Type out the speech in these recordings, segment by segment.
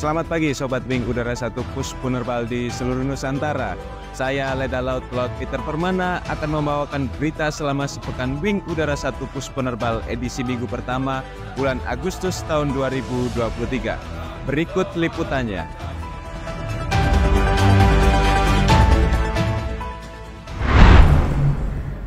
Selamat pagi Sobat Wing Udara 1 Pus Penerbal di seluruh Nusantara. Saya Leda Laut Peter Permana akan membawakan berita selama sepekan Wing Udara 1 Pus Penerbal edisi minggu pertama bulan Agustus tahun 2023. Berikut liputannya.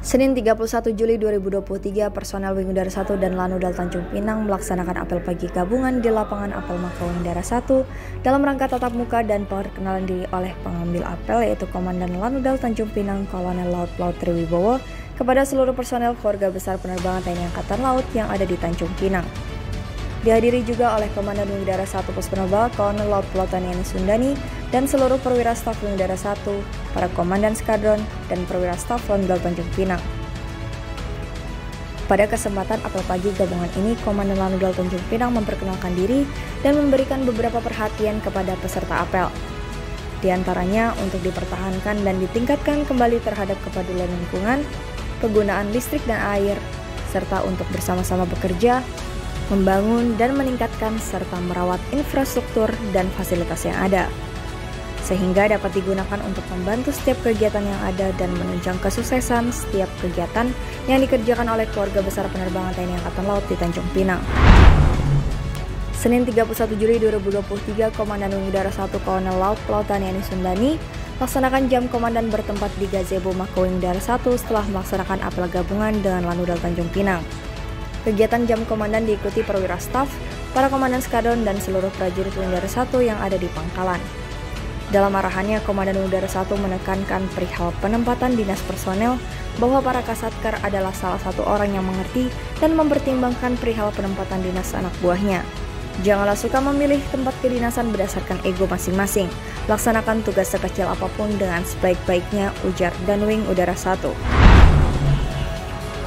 Senin 31 Juli 2023, personel Wing Udara 1 dan Lanudal Tanjung Pinang melaksanakan apel pagi gabungan di lapangan apel Mako Wing Udara 1 dalam rangka tatap muka dan perkenalan diri oleh pengambil apel yaitu Komandan Lanudal Tanjung Pinang Kolonel Laut Triwibowo kepada seluruh personel keluarga besar penerbangan TNI Angkatan Laut yang ada di Tanjung Pinang. Dihadiri juga oleh Komandan Wing Udara 1 Pos Penerbal Kolonel Laut Pelotani Sundani dan seluruh perwira staf Wing Udara 1, para komandan skadron dan perwira staf Lanudal Tanjung Pinang. Pada kesempatan apel pagi gabungan ini, Komandan Lanudal Tanjung Pinang memperkenalkan diri dan memberikan beberapa perhatian kepada peserta apel. Di antaranya untuk dipertahankan dan ditingkatkan kembali terhadap kepedulian lingkungan, penggunaan listrik dan air, serta untuk bersama-sama bekerja, membangun dan meningkatkan serta merawat infrastruktur dan fasilitas yang ada, sehingga dapat digunakan untuk membantu setiap kegiatan yang ada dan menunjang kesuksesan setiap kegiatan yang dikerjakan oleh keluarga besar penerbangan TNI Angkatan Laut di Tanjung Pinang. Senin 31 Juli 2023, Komandan Wing Udara 1 Kolonel Laut Pelotani Sundani melaksanakan jam komandan bertempat di Gazebo Mako Wing Udara 1 setelah melaksanakan apel gabungan dengan Lanudal Tanjung Pinang. Kegiatan jam komandan diikuti perwira staf, para komandan skadron dan seluruh prajurit Wing Udara 1 yang ada di pangkalan. Dalam arahannya, Komandan Wing Udara 1 menekankan perihal penempatan dinas personel bahwa para kasatkar adalah salah satu orang yang mengerti dan mempertimbangkan perihal penempatan dinas anak buahnya. Janganlah suka memilih tempat kedinasan berdasarkan ego masing-masing. Laksanakan tugas sekecil apapun dengan sebaik-baiknya, ujar Danwing Udara 1.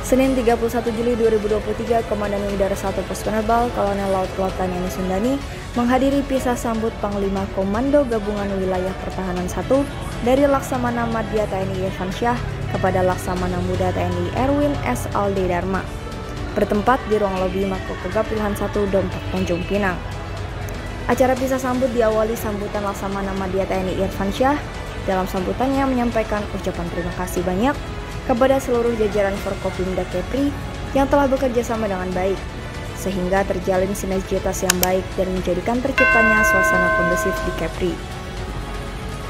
Senin 31 Juli 2023, Komandan Wing Udara 1 Pos Penerbal Kolonel Laut Pelotani Sundani menghadiri pisah sambut Panglima Komando Gabungan Wilayah Pertahanan 1 dari Laksamana Madya TNI Irfansyah kepada Laksamana Muda TNI Erwin S. Alde Dharma, bertempat di ruang lobi Mako Kogab Wilhan 1 Dompak Tanjung Pinang. Acara pisah sambut diawali sambutan Laksamana Madya TNI Irfansyah. Dalam sambutannya menyampaikan ucapan terima kasih banyak kepada seluruh jajaran Forkopimda Kepri yang telah bekerja sama dengan baik, sehingga terjalin sinergitas yang baik dan menjadikan terciptanya suasana kondusif di Kepri.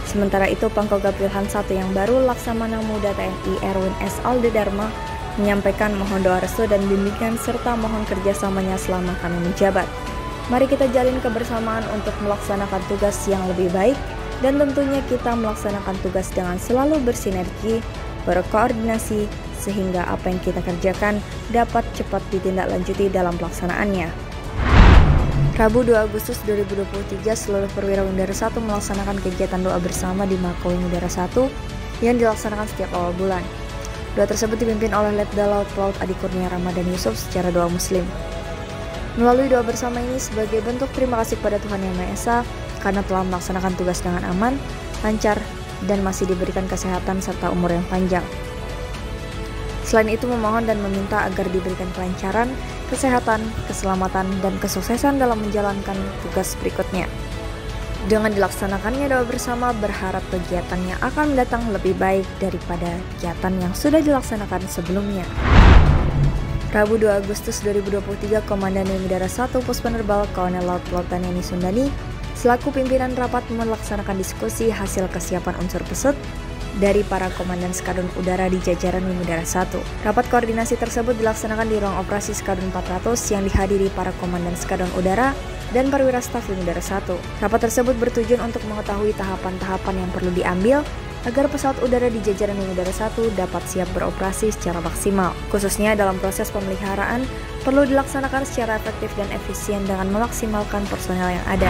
Sementara itu, Pangkogab Wilhan 1 yang baru Laksamana Muda TNI Erwin S. Alde Dharma menyampaikan mohon doa restu dan bimbingan serta mohon kerjasamanya selama kami menjabat. Mari kita jalin kebersamaan untuk melaksanakan tugas yang lebih baik dan tentunya kita melaksanakan tugas dengan selalu bersinergi, berkoordinasi, sehingga apa yang kita kerjakan dapat cepat ditindaklanjuti dalam pelaksanaannya. Rabu 2 Agustus 2023, seluruh perwira Wing Udara 1 melaksanakan kegiatan doa bersama di Mako Wing Udara 1 yang dilaksanakan setiap awal bulan. Doa tersebut dipimpin oleh Letda Laut Pelaut Adi Kurnia Ramadan Yusuf secara doa muslim. Melalui doa bersama ini sebagai bentuk terima kasih kepada Tuhan Yang Maha Esa karena telah melaksanakan tugas dengan aman, lancar, dan masih diberikan kesehatan serta umur yang panjang. Selain itu memohon dan meminta agar diberikan kelancaran, kesehatan, keselamatan, dan kesuksesan dalam menjalankan tugas berikutnya. Dengan dilaksanakannya doa bersama, berharap kegiatannya akan mendatang lebih baik daripada kegiatan yang sudah dilaksanakan sebelumnya. Rabu 2 Agustus 2023, Komandan Wing Udara 1 Pos Penerbal Kolonel Laut Pelotani Sundani selaku pimpinan rapat melaksanakan diskusi hasil kesiapan unsur pesut dari para komandan skadron udara di jajaran Wing Udara 1. Rapat koordinasi tersebut dilaksanakan di ruang operasi Skadron 400 yang dihadiri para komandan skadron udara dan perwira staf Wing Udara 1. Rapat tersebut bertujuan untuk mengetahui tahapan-tahapan yang perlu diambil agar pesawat udara di jajaran Wing Udara 1 dapat siap beroperasi secara maksimal. Khususnya dalam proses pemeliharaan, perlu dilaksanakan secara efektif dan efisien dengan memaksimalkan personel yang ada.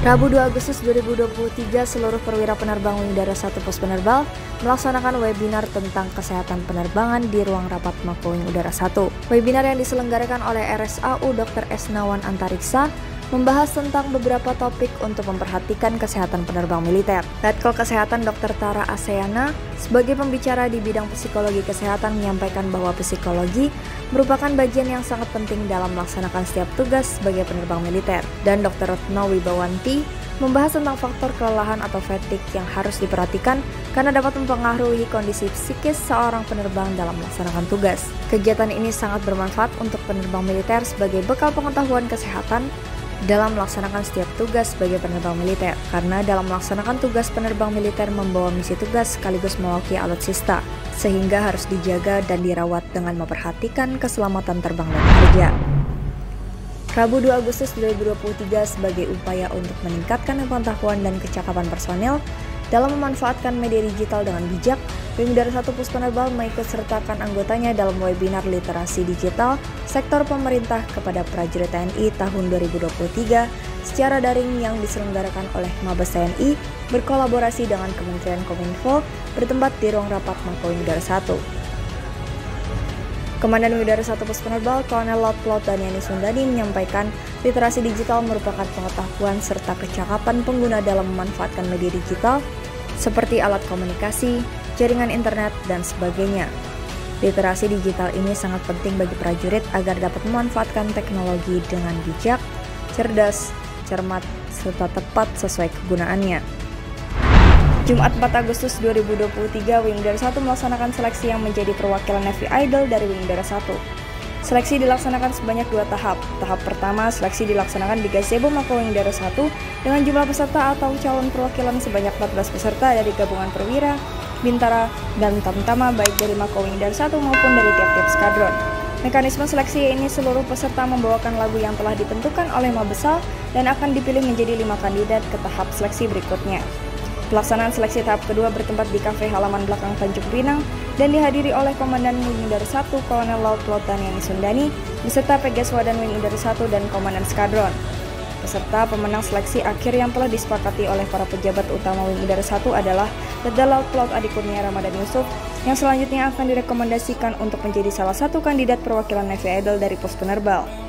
Rabu 2 Agustus 2023, seluruh perwira penerbang Wing Udara 1 Pos Penerbal melaksanakan webinar tentang kesehatan penerbangan di ruang rapat Mako Wing Udara 1. Webinar yang diselenggarakan oleh RSAU Dr. Esnawan Antariksa membahas tentang beberapa topik untuk memperhatikan kesehatan penerbang militer. Letkol Kesehatan Dr. Tara Aseana sebagai pembicara di bidang psikologi kesehatan menyampaikan bahwa psikologi merupakan bagian yang sangat penting dalam melaksanakan setiap tugas sebagai penerbang militer. Dan Dr. Retno Wibawanti membahas tentang faktor kelelahan atau fatigue yang harus diperhatikan karena dapat mempengaruhi kondisi psikis seorang penerbang dalam melaksanakan tugas. Kegiatan ini sangat bermanfaat untuk penerbang militer sebagai bekal pengetahuan kesehatan dalam melaksanakan setiap tugas sebagai penerbang militer, karena dalam melaksanakan tugas penerbang militer membawa misi tugas sekaligus mewakili alutsista, sehingga harus dijaga dan dirawat dengan memperhatikan keselamatan terbang dan kerja. Rabu 2 Agustus 2023 sebagai upaya untuk meningkatkan pengetahuan dan kecakapan personel dalam memanfaatkan media digital dengan bijak, Wing Udara 1 Puspenerbal mengikut sertakan anggotanya dalam webinar literasi digital sektor pemerintah kepada prajurit TNI tahun 2023 secara daring yang diselenggarakan oleh Mabes TNI berkolaborasi dengan Kementerian Kominfo bertempat di ruang rapat Mako Wing Udara 1. Komandan Wing Udara 1 Puspenerbal, Kolonel Laut Daniani Sundani menyampaikan literasi digital merupakan pengetahuan serta kecakapan pengguna dalam memanfaatkan media digital seperti alat komunikasi, jaringan internet, dan sebagainya. Literasi digital ini sangat penting bagi prajurit agar dapat memanfaatkan teknologi dengan bijak, cerdas, cermat, serta tepat sesuai kegunaannya. Jumat 4 Agustus 2023, Wing Udara 1 melaksanakan seleksi yang menjadi perwakilan Navy Idol dari Wing Udara 1. Seleksi dilaksanakan sebanyak 2 tahap. Tahap pertama, seleksi dilaksanakan di Gazebo Mako Wing Udara 1 dengan jumlah peserta atau calon perwakilan sebanyak 14 peserta dari gabungan perwira, bintara, dan tamtama baik dari Mako Wing Udara 1 maupun dari tiap-tiap skadron. Mekanisme seleksi ini seluruh peserta membawakan lagu yang telah ditentukan oleh Mabesal dan akan dipilih menjadi 5 kandidat ke tahap seleksi berikutnya. Pelaksanaan seleksi tahap kedua bertempat di kafe halaman belakang Tanjung Pinang dan dihadiri oleh Komandan Wing Udara 1 Kolonel Laut Daniani Sundani beserta Pegaswadan Wing Udara 1 dan Komandan Skadron. Peserta pemenang seleksi akhir yang telah disepakati oleh para pejabat utama Wing Udara 1 adalah Letda Laut Adi Kurnia Ramadan Yusuf yang selanjutnya akan direkomendasikan untuk menjadi salah satu kandidat perwakilan Navy Idol dari Puspenerbal.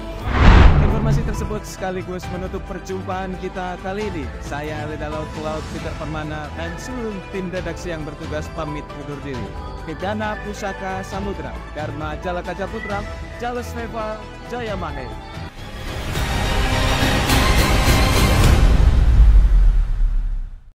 Informasi tersebut sekaligus menutup perjumpaan kita kali ini. Saya Letda Laut Peter Permana dan seluruh tim redaksi yang bertugas pamit undur diri. Kedana Pusaka Samudra, Dharma Jalakaja Putra, Jales Neva, Jaya Mahe.